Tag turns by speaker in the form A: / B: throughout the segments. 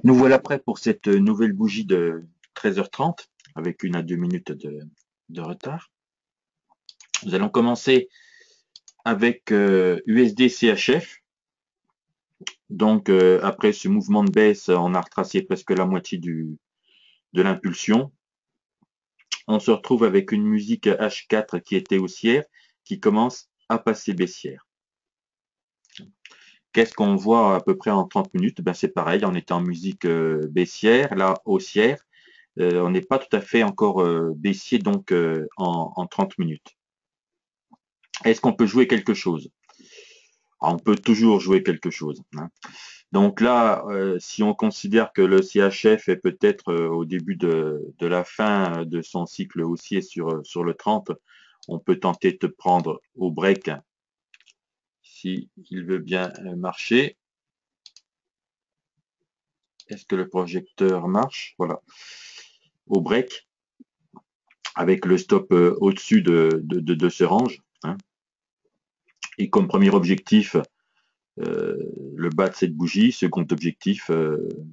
A: Nous voilà prêts pour cette nouvelle bougie de 13h30 avec 1 à 2 minutes de retard. Nous allons commencer avec USD CHF. Donc après ce mouvement de baisse, on a retracé presque la moitié de l'impulsion. On se retrouve avec une musique H4 qui était haussière, qui commence à passer baissière. Qu'est-ce qu'on voit à peu près en 30 minutes? Ben, c'est pareil, on était en musique baissière, là haussière. On n'est pas tout à fait encore baissier donc en 30 minutes. Est-ce qu'on peut jouer quelque chose? On peut toujours jouer quelque chose, hein. Donc là, si on considère que le CHF est peut-être au début de la fin de son cycle haussier sur le 30, on peut tenter de prendre au break si il veut bien marcher. Est-ce que le projecteur marche? Voilà. Au break, avec le stop au-dessus de ce range, hein. Et comme premier objectif, le bas de cette bougie, second objectif,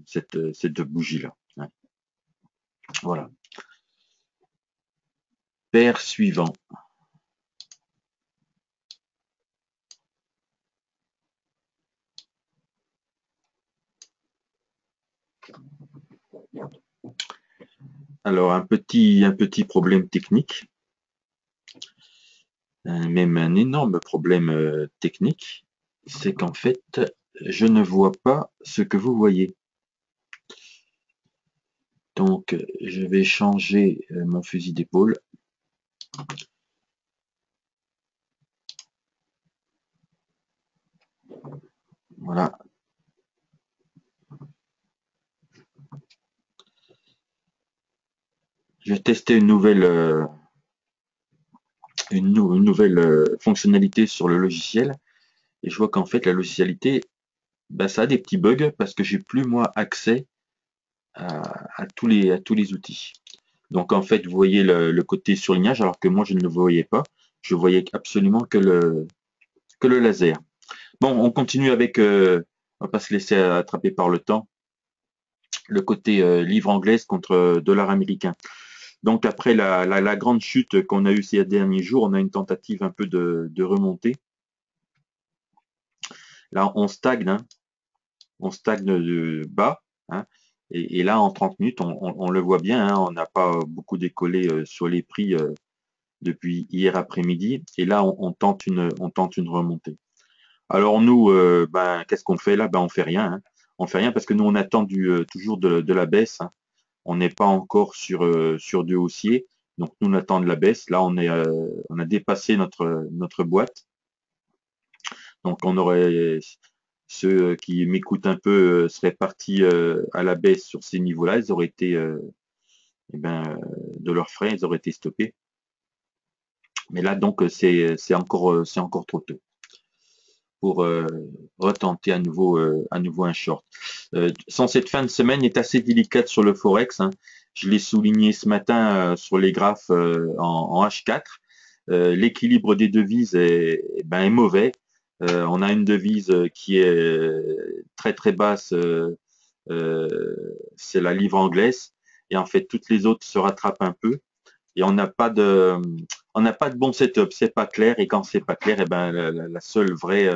A: cette bougie-là, hein. Voilà. Paire suivant. Alors, un petit problème technique, même un énorme problème technique, c'est qu'en fait, je ne vois pas ce que vous voyez. Donc, je vais changer mon fusil d'épaule. Voilà. Je vais tester une nouvelle fonctionnalité sur le logiciel et je vois qu'en fait, la logicialité, ben, ça a des petits bugs parce que j'ai plus moi accès à tous les outils. Donc en fait, vous voyez le côté surlignage alors que moi je ne le voyais pas. Je voyais absolument que le laser. Bon, on continue avec, on va pas se laisser attraper par le temps, le côté livre anglaise contre dollar américain. Donc après la grande chute qu'on a eue ces derniers jours, on a une tentative un peu de remontée. Là, on stagne, hein, on stagne de bas, hein. Et là, en 30 minutes, on le voit bien, hein, on n'a pas beaucoup décollé sur les prix depuis hier après-midi. Et là, on tente une remontée. Alors nous, ben, qu'est-ce qu'on fait là? Ben, on fait rien, hein. On fait rien parce que nous, on attend toujours de la baisse, hein. On n'est pas encore sur du haussier. Donc nous, on attend de la baisse. Là, on a dépassé notre boîte. Donc on aurait ceux qui m'écoutent un peu seraient partis à la baisse sur ces niveaux-là. Ils auraient été, eh ben, de leurs frais, ils auraient été stoppés. Mais là, donc, c'est encore trop tôt pour retenter à nouveau un short. Sans cette fin de semaine est assez délicate sur le forex, hein. Je l'ai souligné ce matin sur les graphes en H4. L'équilibre des devises est mauvais. On a une devise qui est très très basse, c'est la livre anglaise, et en fait toutes les autres se rattrapent un peu. Et on n'a pas de bon setup, c'est pas clair. Et quand c'est pas clair, eh ben la seule vraie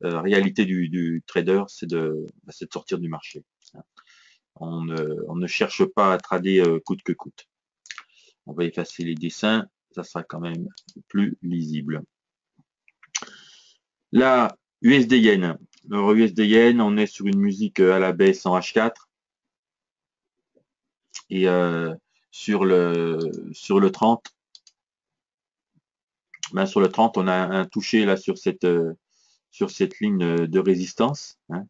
A: réalité du trader, c'est de sortir du marché. On ne cherche pas à trader coûte que coûte. On va effacer les dessins, ça sera quand même plus lisible. Là, USD Yen. Alors USD Yen, on est sur une musique à la baisse en H4 et sur le 30. Ben, sur le 30, on a un touché là sur cette ligne de résistance, hein.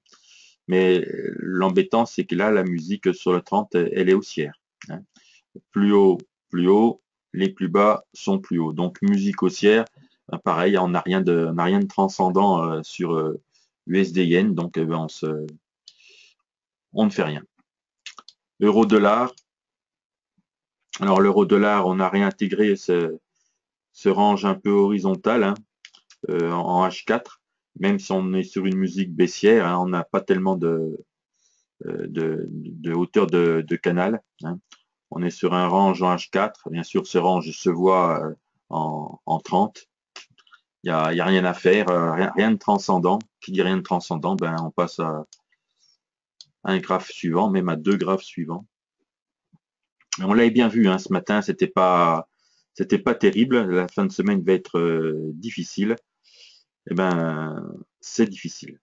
A: Mais l'embêtant, c'est que là, la musique sur le 30, elle est haussière, hein. Plus haut, les plus bas sont plus hauts. Donc musique haussière, pareil, on n'a rien de transcendant sur USD Yen, donc ben, on ne fait rien. Euro-dollar. Alors l'euro-dollar, on a réintégré ce range un peu horizontal, hein, en H4, même si on est sur une musique baissière, hein, on n'a pas tellement de hauteur de canal. Hein. On est sur un range en H4. Bien sûr, ce range se voit en 30. Il y a rien à faire, rien de transcendant. Qui dit rien de transcendant, ben on passe à un graphe suivant, même à deux graphes suivants. On l'avait bien vu hein, ce matin, c'était pas terrible. La fin de semaine va être difficile. Eh ben, c'est difficile.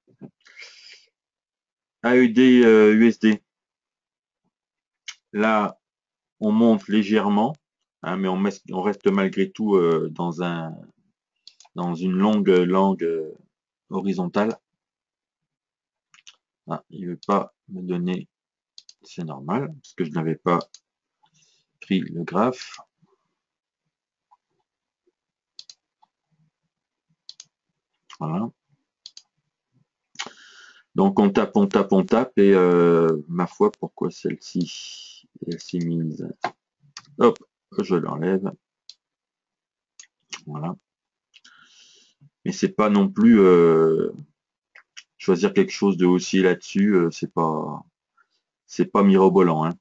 A: AED USD. Là, on monte légèrement, hein, mais on reste malgré tout dans une longue langue horizontale. Ah, il ne veut pas me donner, c'est normal, parce que je n'avais pas pris le graphe. Voilà. Donc on tape, on tape, on tape, et ma foi, pourquoi celle-ci, elle s'est mise. Hop, je l'enlève. Voilà. Mais c'est pas non plus choisir quelque chose de haussier là-dessus, c'est pas mirobolant. Hein.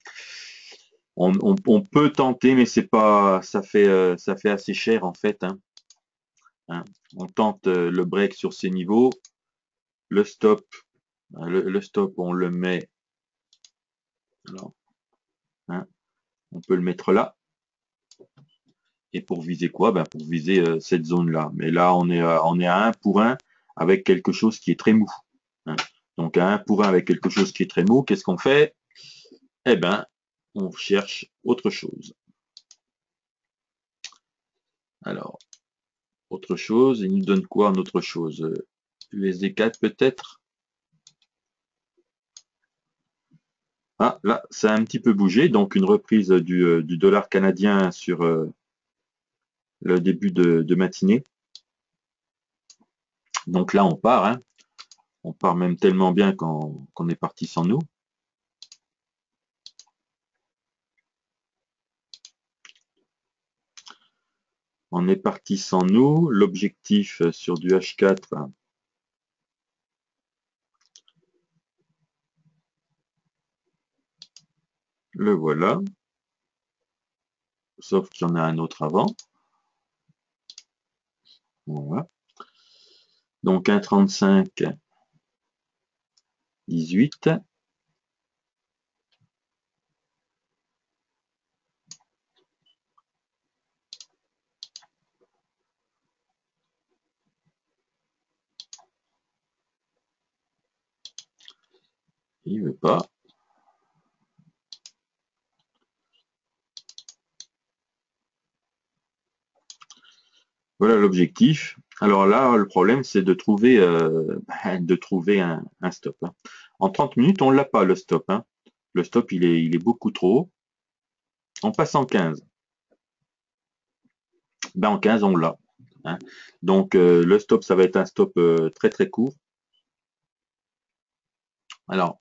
A: On peut tenter, mais c'est pas, ça fait assez cher en fait. Hein. Hein. On tente le break sur ces niveaux, le stop, le stop, on le met. Alors, hein, on peut le mettre là. Et pour viser quoi? Ben pour viser cette zone-là. Mais là, on est à 1 pour 1 avec quelque chose qui est très mou. Hein. Donc à 1 pour 1 avec quelque chose qui est très mou, qu'est-ce qu'on fait? Eh ben, on cherche autre chose. Alors, autre chose, il nous donne quoi en autre chose? USD4 peut-être? Ah, là, ça a un petit peu bougé, donc une reprise du dollar canadien sur le début de matinée. Donc là, on part, hein. On part même tellement bien qu'on est parti sans nous. On est parti sans nous. L'objectif sur du H4, le voilà. Sauf qu'il y en a un autre avant. Voilà. Donc 1,35, 18. Il veut pas. Voilà l'objectif. Alors là, le problème, c'est de trouver un stop. Hein. En 30 minutes, on l'a pas, le stop. Hein. Le stop, il est beaucoup trop haut. On passe en 15. Ben, en 15, on l'a. Hein. Donc, le stop, ça va être un stop très très court. Alors,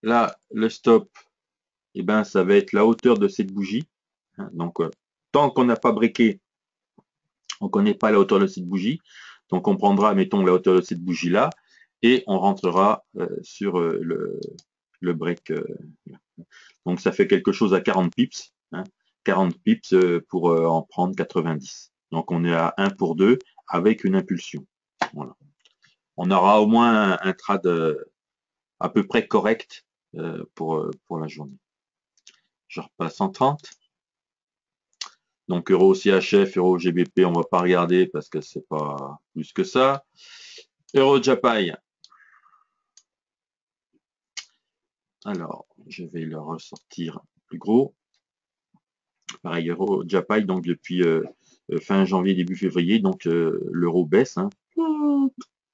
A: là, le stop, eh ben, ça va être la hauteur de cette bougie. Hein. Donc, tant qu'on n'a pas breaké, on ne connaît pas la hauteur de cette bougie. Donc, on prendra, mettons, la hauteur de cette bougie-là et on rentrera sur le break. Donc, ça fait quelque chose à 40 pips. Hein, 40 pips pour en prendre 90. Donc, on est à 1 pour 2 avec une impulsion. Voilà. On aura au moins un trade à peu près correct pour la journée. Je repasse en 30. Donc euro CHF, euro GBP, on va pas regarder parce que c'est pas plus que ça. Euro Japai. Alors, je vais le ressortir plus gros. Pareil, euro Japai, donc depuis fin janvier, début février, donc l'euro baisse. Hein.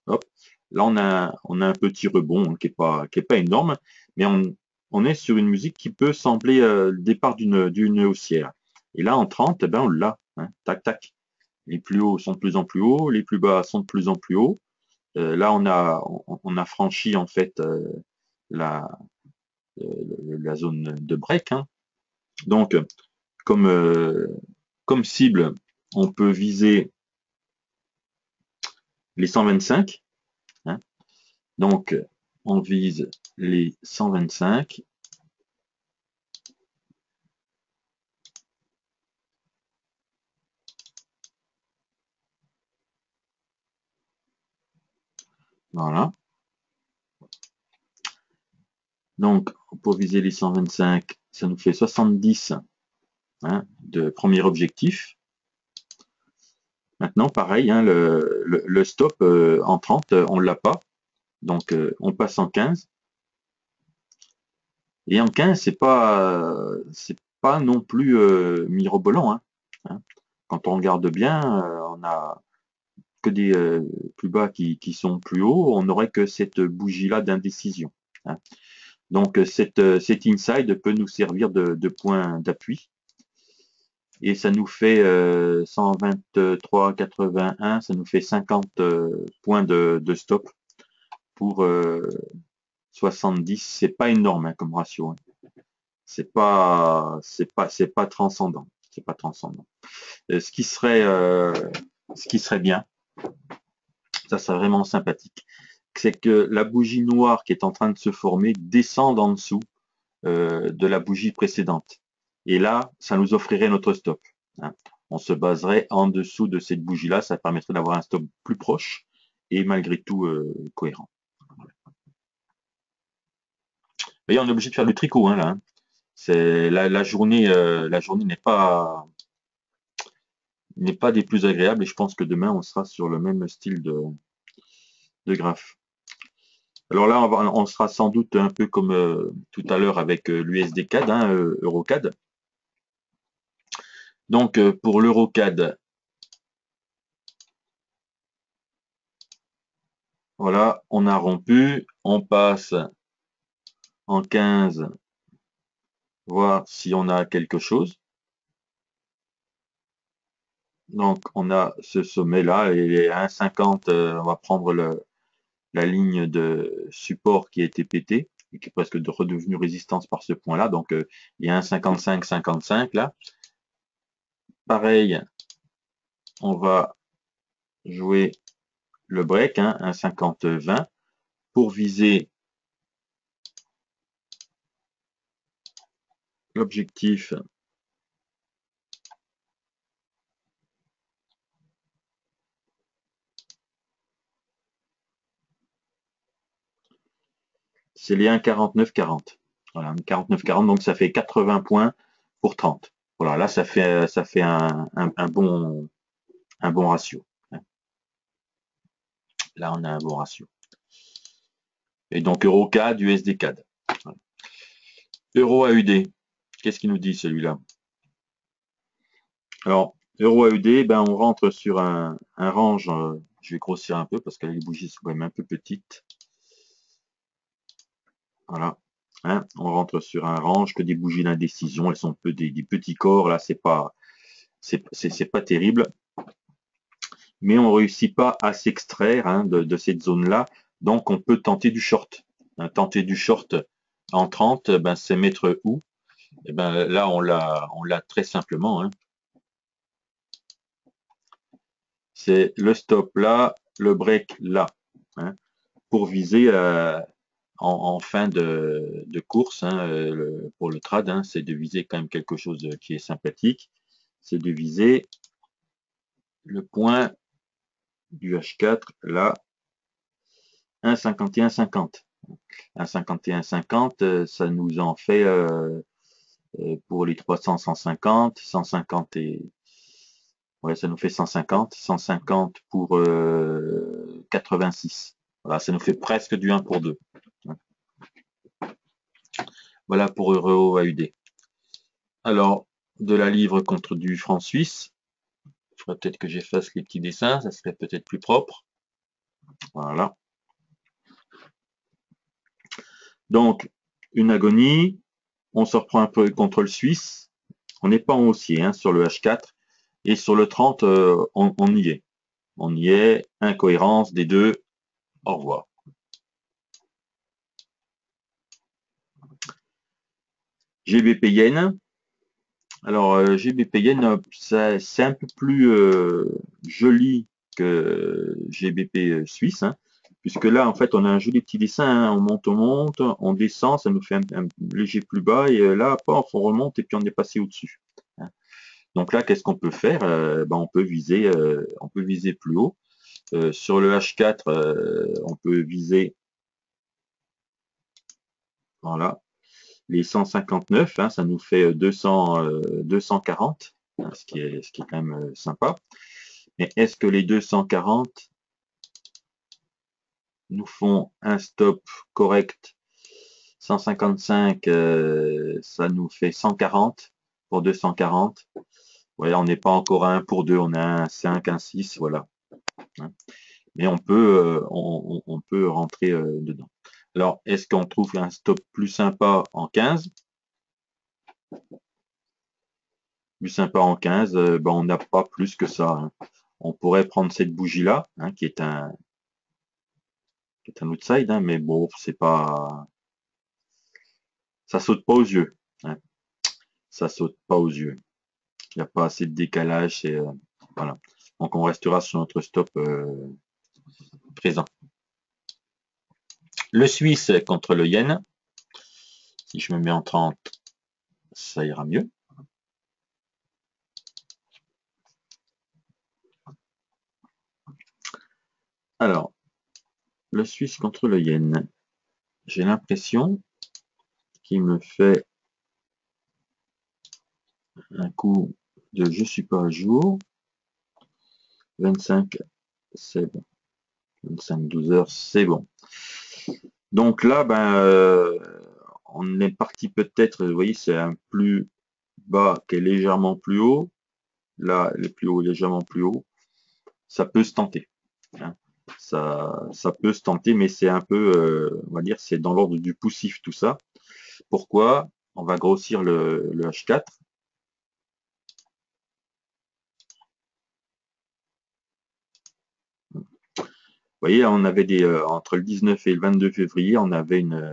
A: Hop. Là, on a un petit rebond hein, qui est pas énorme, mais on est sur une musique qui peut sembler le départ d'une haussière. Et là, en 30, eh ben, on l'a. Hein. Tac, tac. Les plus hauts sont de plus en plus hauts, les plus bas sont de plus en plus hauts. Là, on a franchi en fait la, la zone de break. Hein. Donc, comme, comme cible, on peut viser les 125. Hein. Donc, on vise les 125. Voilà. Donc, pour viser les 125, ça nous fait 70 hein, de premier objectif. Maintenant, pareil, hein, le stop en 30, on ne l'a pas. Donc, on passe en 15. Et en 15, c'est pas non plus mirobolant. Hein. Quand on regarde bien, on a que des plus bas qui sont plus hauts. On n'aurait que cette bougie-là d'indécision. Hein. Donc, cet inside peut nous servir de point d'appui. Et ça nous fait 123,81, ça nous fait 50 points de stop pour 70. C'est pas énorme hein, comme ratio. Hein. C'est pas transcendant. C'est pas transcendant. Ce qui serait bien, ça serait vraiment sympathique, c'est que la bougie noire qui est en train de se former descende en dessous de la bougie précédente. Et là, ça nous offrirait notre stop. Hein. On se baserait en dessous de cette bougie-là, ça permettrait d'avoir un stop plus proche et malgré tout cohérent. D'ailleurs, on est obligé de faire du tricot hein, là. Hein. C'est la journée n'est pas des plus agréables et je pense que demain on sera sur le même style de graphe. Alors là, on sera sans doute un peu comme tout à l'heure avec l'USD-CAD, hein, EuroCAD. Donc pour l'EuroCAD, voilà, on a rompu, on passe en 15, voir si on a quelque chose. Donc on a ce sommet-là, et les 1,50, on va prendre la ligne de support qui a été pétée, et qui est presque redevenue résistance par ce point-là. Donc il y a 1,55, 55 là. Pareil, on va jouer le break, hein, 1,50, 20, pour viser l'objectif. C'est les 1,49,40. Voilà, 49,40, donc ça fait 80 points pour 30. Voilà, là ça fait un bon ratio. Là on a un bon ratio. Et donc EuroCAD, USD-CAD. Voilà. Euro AUD, qu'est-ce qu'il nous dit celui-là? Alors, Euro AUD, ben, on rentre sur un range, je vais grossir un peu parce que les bougies sont quand même un peu petites. Voilà. Hein, on rentre sur un range que des bougies d'indécision, elles sont des petits corps, là c'est pas terrible, mais on ne réussit pas à s'extraire hein, de cette zone-là, donc on peut tenter du short. Hein, tenter du short en 30, ben, c'est mettre où? Et ben, là on l'a très simplement. Hein. C'est le stop là, le break là, hein, pour viser en fin de course hein, pour le trad, hein, c'est de viser quand même quelque chose qui est sympathique, c'est de viser le point du H4 là, 1,51,50. 1,51,50, ça nous en fait pour les 300, 150, 150 et ouais, ça nous fait 150, 150 pour 86. Voilà, ça nous fait presque du 1 pour 2. Voilà pour Euro AUD. Alors, de la livre contre du franc suisse. Il faudrait peut-être que j'efface les petits dessins, ça serait peut-être plus propre. Voilà. Donc, une agonie. On se reprend un peu contre le suisse. On n'est pas en haussier hein, sur le H4. Et sur le 30, on y est. On y est. Incohérence des deux. Au revoir. GBP Yen. Alors, GBP Yen, c'est un peu plus joli que GBP Suisse, hein, puisque là, en fait, on a un joli petit dessin, hein. On monte, on descend, ça nous fait un léger plus bas, et là, paf, on remonte, et puis on est passé au-dessus. Hein. Donc là, qu'est-ce qu'on peut faire? Ben, on peut viser plus haut. Sur le H4, on peut viser, voilà, les 159, hein, ça nous fait 240, hein, ce qui est quand même sympa. Mais est-ce que les 240 nous font un stop correct? 155, ça nous fait 140 pour 240. Voilà, on n'est pas encore à 1 pour 2, on a un 5, un 6, voilà. Hein. Mais on peut rentrer dedans. Alors, est-ce qu'on trouve un stop plus sympa en 15? Plus sympa en 15, ben on n'a pas plus que ça. Hein. On pourrait prendre cette bougie-là, hein, qui est un outside, hein, mais bon, c'est pas, ça saute pas aux yeux. Hein. Ça saute pas aux yeux. Il n'y a pas assez de décalage. Voilà. Donc on restera sur notre stop présent. Le Suisse contre le Yen. Si je me mets en 30, ça ira mieux. Alors, le Suisse contre le Yen. J'ai l'impression qu'il me fait un coup de je suis pas à jour. 25, c'est bon. 25-12 heures, c'est bon. Donc là, ben, on est parti peut-être, vous voyez, c'est un plus bas qui est légèrement plus haut. Là, le plus haut, légèrement plus haut. Ça peut se tenter. Hein. Ça peut se tenter, mais c'est un peu, on va dire, c'est dans l'ordre du poussif tout ça. Pourquoi? On va grossir le H4. Vous voyez, on avait entre le 19 et le 22 février, on avait une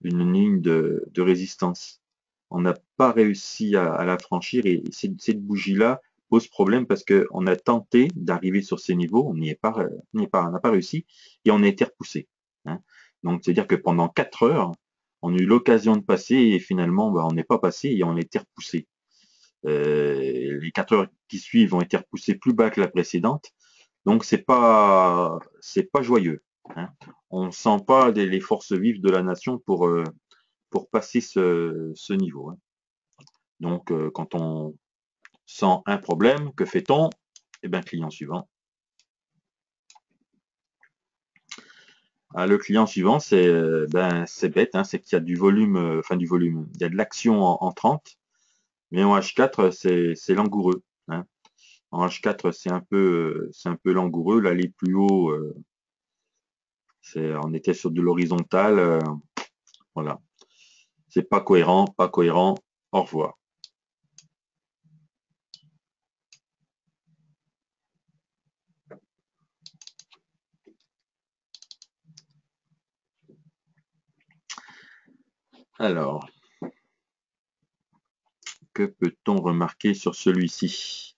A: ligne de résistance. On n'a pas réussi à la franchir, et cette bougie-là pose problème parce qu'on a tenté d'arriver sur ces niveaux, on n'a pas réussi, et on a été repoussé. Hein. Donc, c'est-à-dire que pendant 4 heures, on a eu l'occasion de passer, et finalement, on n'est pas passé et on a été repoussé. Les 4 heures qui suivent ont été repoussées plus bas que la précédente. Donc c'est pas joyeux. Hein. On sent pas les forces vives de la nation pour passer ce niveau. Hein. Donc quand on sent un problème, que fait-on? Eh bien, client suivant. Ah, le client suivant, c'est bête, hein, c'est qu'il y a du volume, enfin du volume, il y a de l'action en 30, mais en H4, c'est langoureux. Hein. En H4, c'est un peu langoureux. Là, les plus hauts, on était sur de l'horizontal. Voilà. C'est pas cohérent, pas cohérent. Au revoir. Alors, que peut-on remarquer sur celui-ci?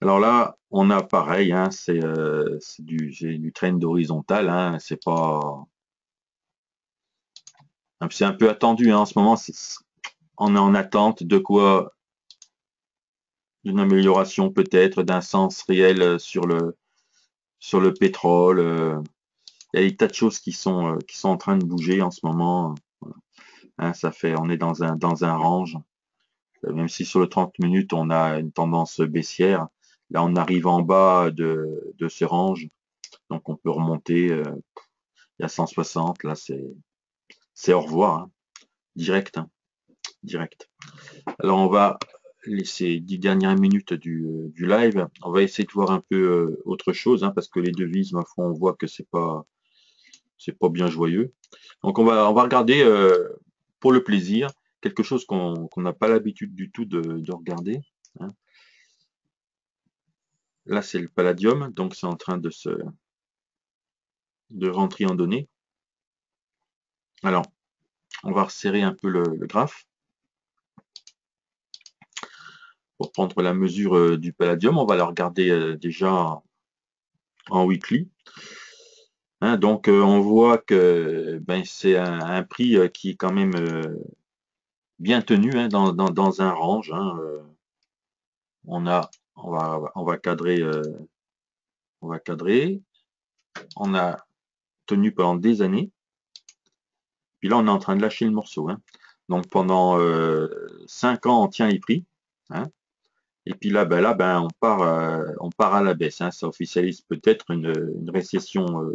A: Alors là, on a pareil, hein, c'est du trend horizontal, hein, c'est un peu attendu, hein, en ce moment. On est en attente de quoi? D'une amélioration peut-être, d'un sens réel sur le pétrole. Il y a des tas de choses qui sont en train de bouger en ce moment. Hein, on est dans un range. Même si sur le 30 minutes, on a une tendance baissière. Là, on arrive en bas de ce range. Donc, on peut remonter. Il y a 160. Là, c'est au revoir. Hein. Direct. Hein. Direct. Alors, on va laisser 10 dernières minutes du live. On va essayer de voir un peu autre chose, hein, parce que les devises, ma foi, on voit que c'est pas bien joyeux. Donc, on va regarder pour le plaisir quelque chose qu'on n'a pas l'habitude du tout de regarder. Hein. Là, c'est le palladium, donc c'est en train de rentrer en données. Alors, on va resserrer un peu le graphe pour prendre la mesure du palladium. On va la regarder déjà en weekly. Hein, donc on voit que ben, c'est un prix qui est quand même bien tenu hein, dans un range. Hein, on va cadrer, on va cadrer. On a tenu pendant des années. Puis là, on est en train de lâcher le morceau. Hein. Donc pendant 5 ans, on tient les prix. Hein. Et puis là, ben, on part à la baisse. Hein. Ça officialise peut-être une récession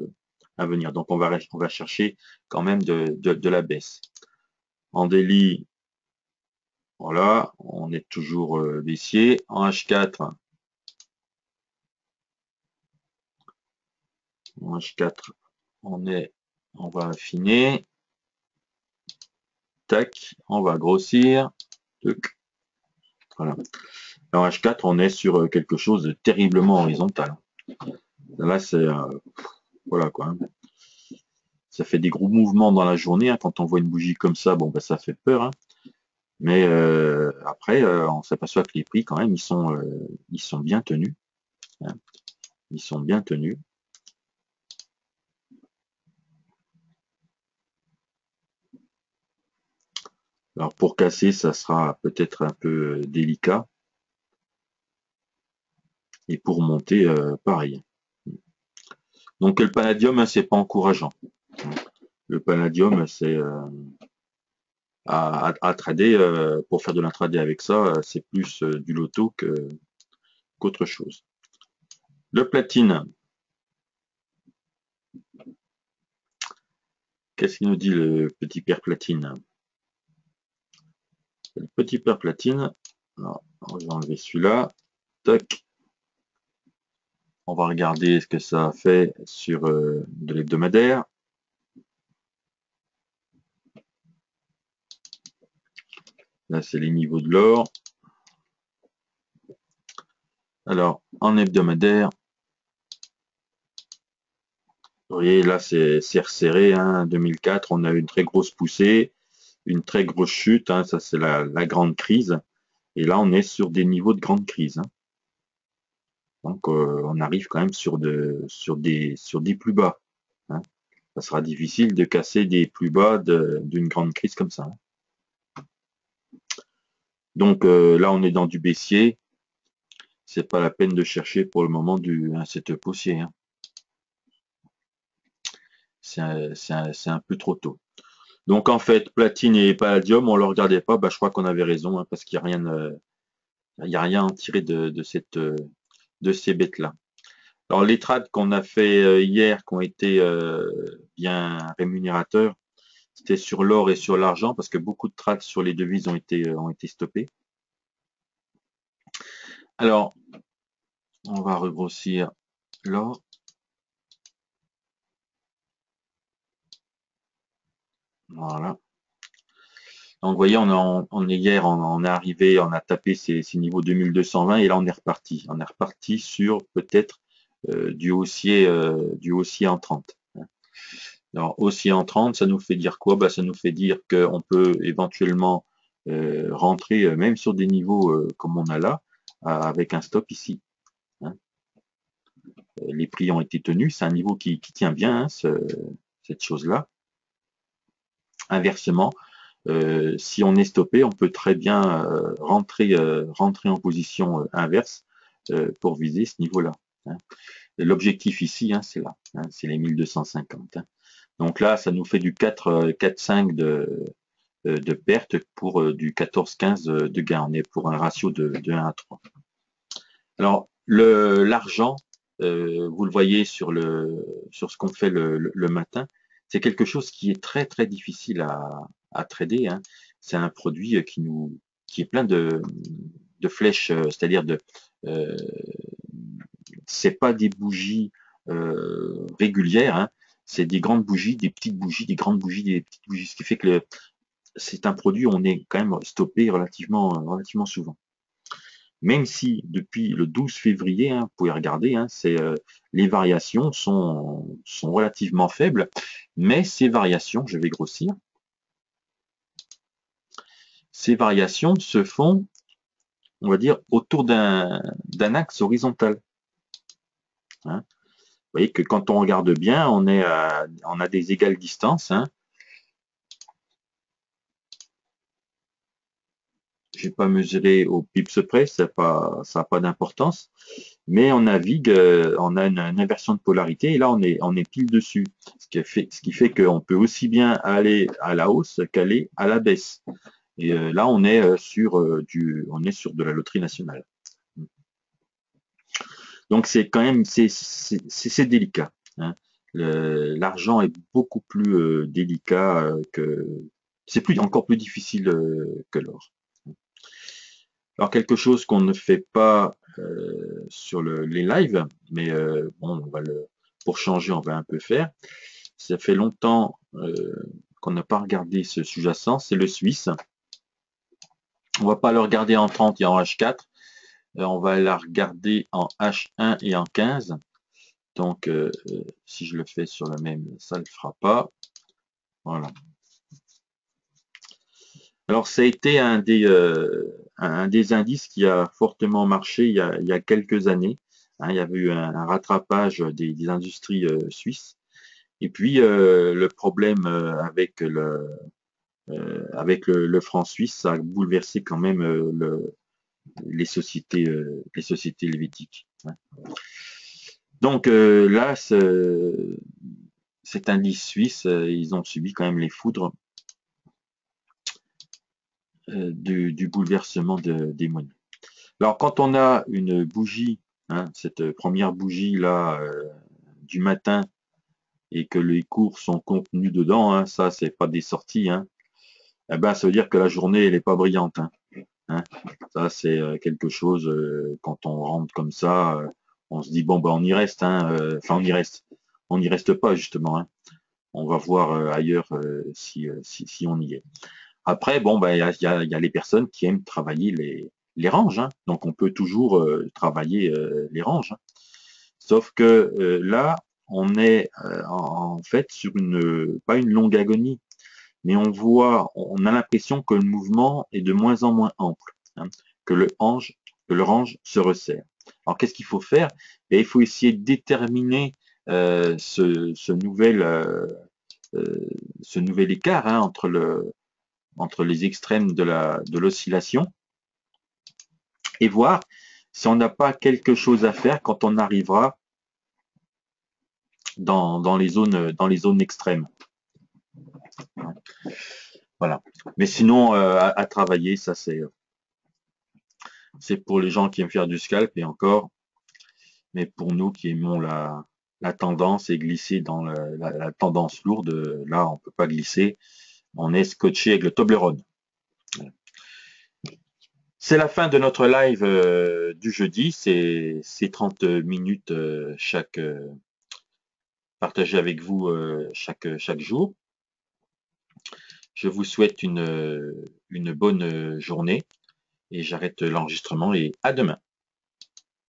A: à venir. Donc on va chercher quand même de la baisse. En daily, voilà, on est toujours baissier. En H4, on va affiner. Tac, on va grossir. Tuc, voilà. En H4, on est sur quelque chose de terriblement horizontal. Là, c'est voilà quoi. Hein. Ça fait des gros mouvements dans la journée. Hein. Quand on voit une bougie comme ça, bon, ben, ça fait peur. Hein. Mais après, on s'aperçoit que les prix, quand même, ils sont bien tenus. Hein. Ils sont bien tenus. Alors pour casser, ça sera peut-être un peu délicat. Et pour monter, pareil. Donc le palladium, hein, c'est pas encourageant. Le palladium, c'est à trader, pour faire de l'intraday avec ça, c'est plus du loto qu'autre chose. Le platine, qu'est-ce qu'il nous dit le petit père platine? Le petit père platine, alors, on va enlever celui-là, tac, on va regarder ce que ça a fait sur de l'hebdomadaire. Là, c'est les niveaux de l'or. Alors, en hebdomadaire, vous voyez, là, c'est resserré. Hein, 2004, on a eu une très grosse poussée, une très grosse chute. Hein, ça, c'est la grande crise. Et là, on est sur des niveaux de grande crise. Hein. Donc, on arrive quand même sur des plus bas. Hein. Ça sera difficile de casser des plus bas d'une grande crise comme ça. Hein. Donc, là, on est dans du baissier. C'est pas la peine de chercher pour le moment un setup haussier. Hein. C'est un peu trop tôt. Donc en fait, platine et palladium, on ne le regardait pas, bah, je crois qu'on avait raison, hein, parce qu'il n'y a rien, il y a rien à en tirer de ces bêtes-là. Alors les trades qu'on a fait hier, qui ont été bien rémunérateurs, c'était sur l'or et sur l'argent, parce que beaucoup de trades sur les devises ont été stoppés. Alors, on va regrossir l'or. Voilà. Donc, vous voyez, on est hier, on est arrivé, on a tapé ces niveaux 2220 et là, on est reparti. On est reparti sur peut-être du haussier en 30. Alors, haussier en 30, ça nous fait dire quoi? Bah, ça nous fait dire qu'on peut éventuellement rentrer même sur des niveaux comme on a là, avec un stop ici. Hein. Les prix ont été tenus, c'est un niveau qui tient bien, hein, cette chose-là. Inversement, si on est stoppé, on peut très bien rentrer en position inverse pour viser ce niveau-là. Hein. L'objectif ici, hein, c'est là, hein, c'est les 1250. Hein. Donc là, ça nous fait du 4,5 de perte pour du 14,15 de gain. On est pour un ratio de 1 à 3. Alors, l'argent, vous le voyez sur ce qu'on fait le matin, c'est quelque chose qui est très très difficile à trader. Hein. C'est un produit qui est plein de flèches, c'est-à-dire euh, c'est pas des bougies régulières, hein. C'est des grandes bougies, des petites bougies, des grandes bougies, des petites bougies, ce qui fait que c'est un produit où on est quand même stoppé relativement souvent. Même si depuis le 12 février, hein, vous pouvez regarder, hein, les variations sont relativement faibles, mais ces variations, je vais grossir, ces variations se font, on va dire, autour d'un axe horizontal. Hein. voyez que quand on regarde bien, on a des égales distances, hein. Je vais pas mesurer au pips près, ça n'a pas d'importance. Mais on navigue, on a une inversion de polarité, et là on est pile dessus. Ce qui fait qu'on peut aussi bien aller à la hausse qu'aller à la baisse. Et là on est on est sur de la loterie nationale. Donc c'est quand même c'est délicat, hein. L'argent est beaucoup plus délicat que c'est plus encore plus difficile que l'or. Alors quelque chose qu'on ne fait pas sur les lives, mais bon, pour changer, on va un peu faire. Ça fait longtemps qu'on n'a pas regardé ce sous-jacent, c'est le Suisse. On va pas le regarder en 30 et en H4, on va la regarder en H1 et en 15. Donc, si je le fais sur le même, ça ne le fera pas. Voilà. Alors, ça a été un des indices qui a fortement marché il y a quelques années. Hein, il y avait eu un rattrapage des industries suisses. Et puis, le problème avec le franc suisse, ça a bouleversé quand même les sociétés helvétiques, hein. Donc là, cet indice suisse, ils ont subi quand même les foudres du bouleversement des monnaies. Alors quand on a une bougie, hein, cette première bougie là du matin, et que les cours sont contenus dedans, hein, ça c'est pas des sorties, hein, eh ben ça veut dire que la journée elle est pas brillante, hein, hein. Ça c'est quelque chose quand on rentre comme ça, on se dit bon ben on y reste, hein, enfin on n'y reste pas justement, hein. On va voir ailleurs si on y est. Après, bon, ben, il y a les personnes qui aiment travailler les ranges, hein. Donc, on peut toujours travailler les ranges, hein. Sauf que là, on est en fait sur pas une longue agonie, mais on a l'impression que le mouvement est de moins en moins ample, hein, que que le range se resserre. Alors, qu'est-ce qu'il faut faire? Et il faut essayer de déterminer euh, ce nouvel écart, hein, entre les extrêmes de l'oscillation, et voir si on n'a pas quelque chose à faire quand on arrivera dans les zones extrêmes. Voilà. Mais sinon, à travailler, ça c'est pour les gens qui aiment faire du scalp et encore, mais pour nous qui aimons la tendance et glisser dans la tendance lourde, là on peut pas glisser, on est scotché avec le Toblerone. C'est la fin de notre live du jeudi, c'est 30 minutes partagées avec vous chaque jour. Je vous souhaite une bonne journée et j'arrête l'enregistrement et à demain.